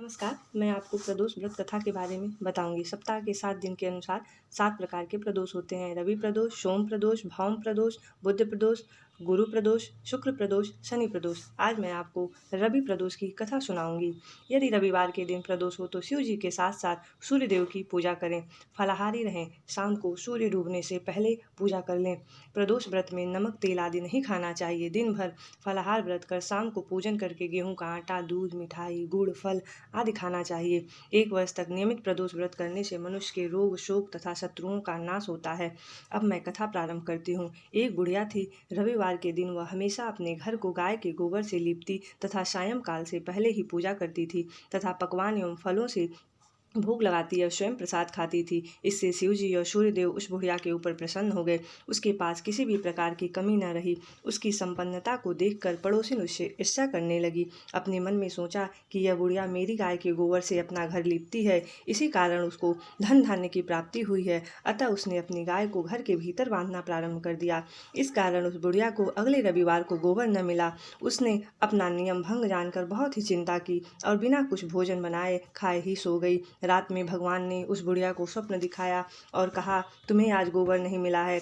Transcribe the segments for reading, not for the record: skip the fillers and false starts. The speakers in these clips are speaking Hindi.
नमस्कार, मैं आपको प्रदोष व्रत कथा के बारे में बताऊंगी। सप्ताह के 7 दिन के अनुसार 7 प्रकार के प्रदोष होते हैं। रवि प्रदोष, सोम प्रदोष, भौम प्रदोष, बुध प्रदोष, गुरु प्रदोष, शुक्र प्रदोष, शनि प्रदोष। आज मैं आपको रवि प्रदोष की कथा सुनाऊंगी। यदि रविवार के दिन प्रदोष हो तो शिव जी के साथ साथ सूर्य देव की पूजा करें, फलाहारी रहें, शाम को सूर्य डूबने से पहले पूजा कर लें। प्रदोष व्रत में नमक, तेल आदि नहीं खाना चाहिए। दिन भर फलाहार व्रत कर शाम को पूजन करके गेहूं का आटा, दूध, मिठाई, गुड़, फल आदि खाना चाहिए। 1 वर्ष तक नियमित प्रदोष व्रत करने से मनुष्य के रोग, शोक तथा शत्रुओं का नाश होता है। अब मैं कथा प्रारंभ करती हूँ। एक बुढ़िया थी। रविवार के दिन वह हमेशा अपने घर को गाय के गोबर से लीपती तथा सायंकाल से पहले ही पूजा करती थी तथा पकवान एवं फलों से भोग लगाती और स्वयं प्रसाद खाती थी। इससे शिवजी और सूर्यदेव उस बुढ़िया के ऊपर प्रसन्न हो गए। उसके पास किसी भी प्रकार की कमी न रही। उसकी संपन्नता को देखकर पड़ोसिन उससे ईर्ष्या करने लगी। अपने मन में सोचा कि यह बुढ़िया मेरी गाय के गोबर से अपना घर लीपती है, इसी कारण उसको धन धान्य की प्राप्ति हुई है। अतः उसने अपनी गाय को घर के भीतर बांधना प्रारंभ कर दिया। इस कारण उस बुढ़िया को अगले रविवार को गोबर न मिला। उसने अपना नियम भंग जानकर बहुत ही चिंता की और बिना कुछ भोजन बनाए खाए ही सो गई। रात में भगवान ने उस बुढ़िया को स्वप्न दिखाया और कहा, तुम्हें आज गोबर नहीं मिला है,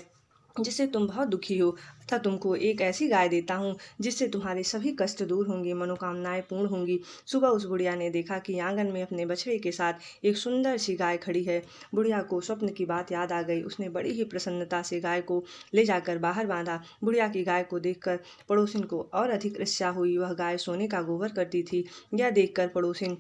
जिससे तुम बहुत दुखी हो, अतः तुमको एक ऐसी गाय देता हूँ जिससे तुम्हारे सभी कष्ट दूर होंगे, मनोकामनाएं पूर्ण होंगी। सुबह उस बुढ़िया ने देखा कि आंगन में अपने बछड़े के साथ एक सुंदर सी गाय खड़ी है। बुढ़िया को स्वप्न की बात याद आ गई। उसने बड़ी ही प्रसन्नता से गाय को ले जाकर बाहर बांधा। बुढ़िया की गाय को देखकर पड़ोसिन को और अधिक ईर्ष्या हुई। वह गाय सोने का गोबर करती थी। यह देखकर पड़ोसिन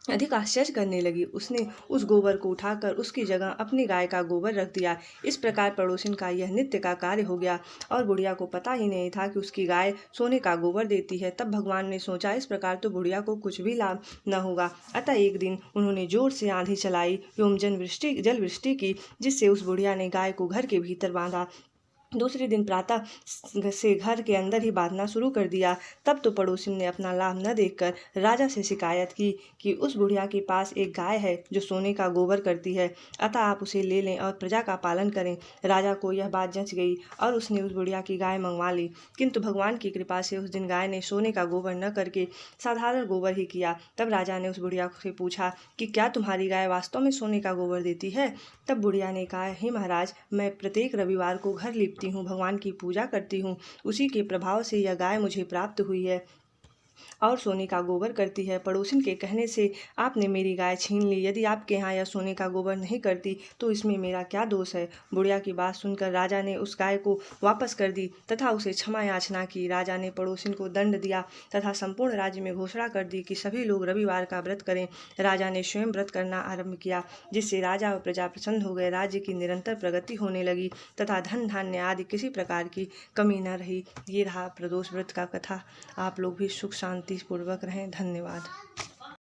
अधिक आश्चर्य करने लगी। उसने उस गोबर को उठाकर उसकी जगह अपनी गाय का गोबर रख दिया। इस प्रकार पड़ोसिन का यह नित्य का कार्य हो गया और बुढ़िया को पता ही नहीं था कि उसकी गाय सोने का गोबर देती है। तब भगवान ने सोचा, इस प्रकार तो बुढ़िया को कुछ भी लाभ न होगा। अतः एक दिन उन्होंने जोर से आंधी चलाई एवं जल वृष्टि की, जिससे उस बुढ़िया ने गाय को घर के भीतर बांधा। दूसरे दिन प्रातः से घर के अंदर ही बांधना शुरू कर दिया। तब तो पड़ोसिन ने अपना लाभ न देखकर राजा से शिकायत की कि उस बुढ़िया के पास एक गाय है जो सोने का गोबर करती है, अतः आप उसे ले लें और प्रजा का पालन करें। राजा को यह बात जच गई और उसने उस बुढ़िया की गाय मंगवा ली। किंतु भगवान की कृपा से उस दिन गाय ने सोने का गोबर न करके साधारण गोबर ही किया। तब राजा ने उस बुढ़िया से पूछा कि क्या तुम्हारी गाय वास्तव में सोने का गोबर देती है? तब बुढ़िया ने कहा, हे महाराज, मैं प्रत्येक रविवार को घर लीपती हूँ, भगवान की पूजा करती हूँ, उसी के प्रभाव से यह गाय मुझे प्राप्त हुई है और सोने का गोबर करती है। पड़ोसिन के कहने से आपने मेरी गाय छीन ली। यदि आपके यहाँ यह सोने का गोबर नहीं करती तो इसमें मेरा क्या दोष है? बुढ़िया की बात सुनकर राजा ने उस गाय को वापस कर दी तथा उसे क्षमा याचना की। राजा ने पड़ोसिन को दंड दिया तथा संपूर्ण राज्य में घोषणा कर दी कि सभी लोग रविवार का व्रत करें। राजा ने स्वयं व्रत करना आरंभ किया, जिससे राजा और प्रजा प्रसन्न हो गए। राज्य की निरंतर प्रगति होने लगी तथा धन धान्य आदि किसी प्रकार की कमी न रही। ये रहा प्रदोष व्रत का कथा। आप लोग भी सुख शांति पूर्वक रहें। धन्यवाद।